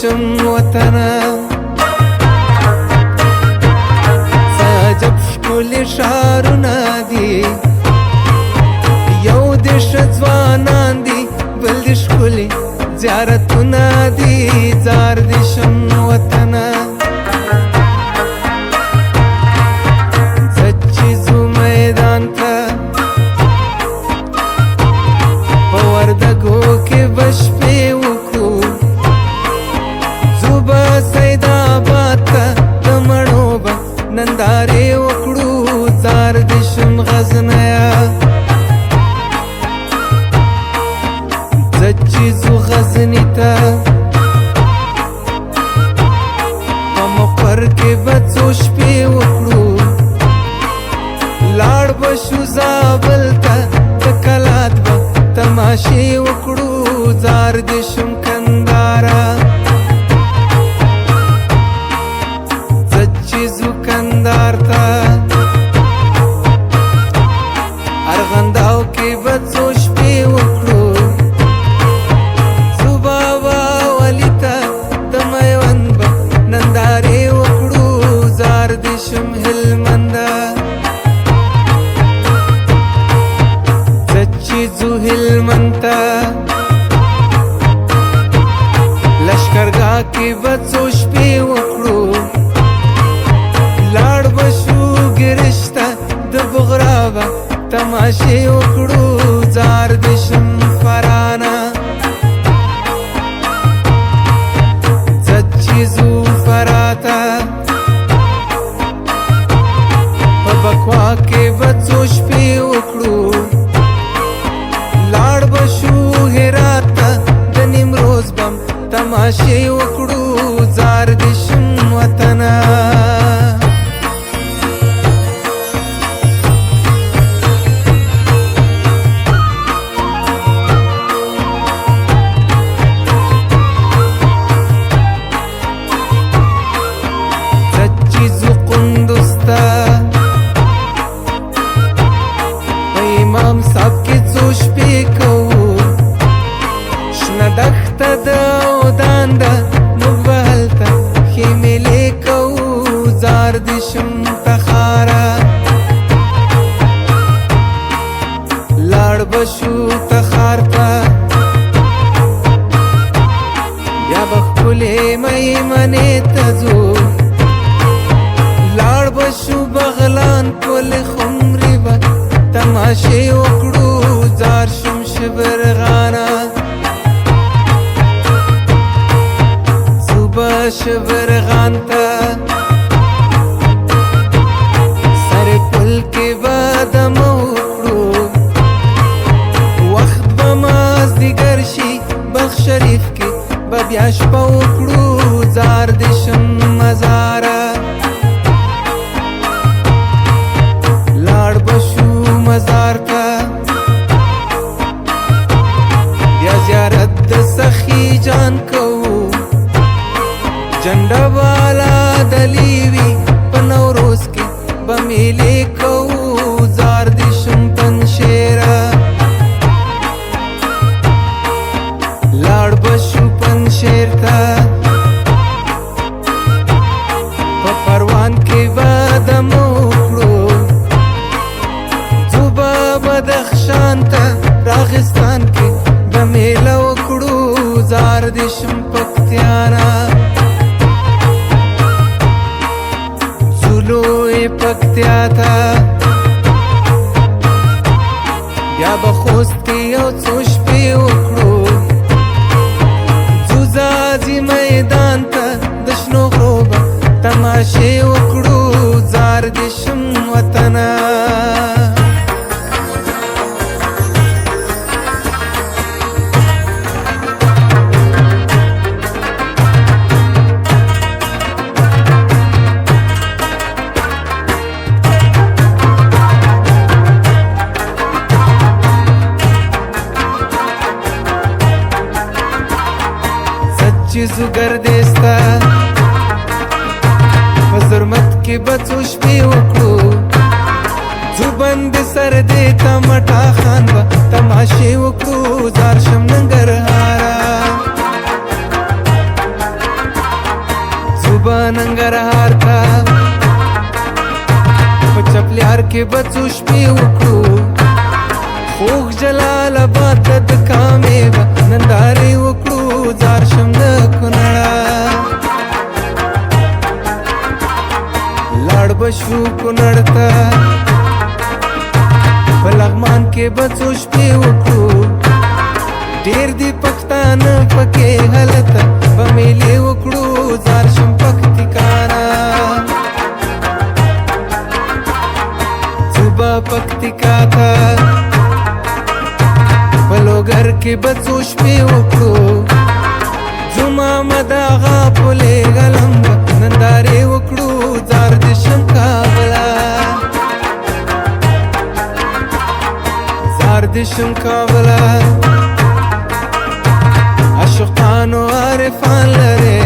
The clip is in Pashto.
دشم وطنه عجب ښکلي ښارونه دي یو د ځوانان دي بل د ښکلي زیارتونه دي زار دشم وطنه زه چې ځو میدان ته په وردګو کې به شپې وکړو ځو به سیدآباد ته د مڼو به نندارې وکړو زار دشم غزنیه زه چې ځو غزني ته په مقر کې به څو شپې وکړو لاړ به شو زابل ته د کلات به تماشې وکړو زار دشم کندهاره زه چې ځو کندهار ته ارغنداو کې به څو شپې وکړو ځو بابا والي ته د میوند به نندارې وکړو زار دشم هلمنده زه چې ځو هلمند ته لشکرګاه کې به څو شپې وکړو لاړ به شو ګرش ته د بغرا به تماشې وکړو زار دشم فرانه زه چې ځو فراه ته په بکوا کې به څو شپې وکړو لاړ به شو هرات ته د نیمروز بم تماشې وکړو زار دشم وطنه امام صاحب کې څو شپې کوو شنه دښته ده او دانده موږ به هلته خیمې کوو زار دشم تخاره لاړ به شو تخار ته بیا به ښکلې میمنې ته ځو لاړ به شو بغلان پل خمري به تماشې وکړو زار شم شبرغانه ځو به شبرغان ته سر پل کې به دمه وکړو وخت به مازدیګر شي بلخ شریف کې به بیا شپه وکړو زار دشم مزاره لاړ به شو مزار ته بیا زیارت د سخي جان کوو جنډه والا دلی وي په نوروز کې به میلې کوو زار دشم پنشیره لاړ به شو پنشیر ته په پروان کې به دمه وکړو بدخشان ته راغستان کې به میله وکړو زار دشم پکتیانا ځو لوی پکتیا ته بیا به خوست کې یو څو شپې وکړو ځو ځاځي میدان ته د شنو غرو به تماشې وکړو زار دشم وطنه چې ځو ګردیسته په زرمت کې به څو شپې وکړو ځو بند سر دې ته مټا خان به تماشې وکړو زار شم ننګرهاره کې بڅو شپې وکړو خوږ جلال آباد ته د کامې به نندارې وکړو ځار شم د کونړه لاړ به شو کونړ ته په لغمان کې بڅو شپې وکړو ډېر دي پښتانه پکې هلته به میلې وکړو ځار شم پکتیکانا صوبه پکتیکا ته په لوګر کې بڅو شپې وکړو جمعه مداغه پلې غلم نندارې وکړو ځار دې شم کابله ځار دې شم کابله عاشقان و عارفان لري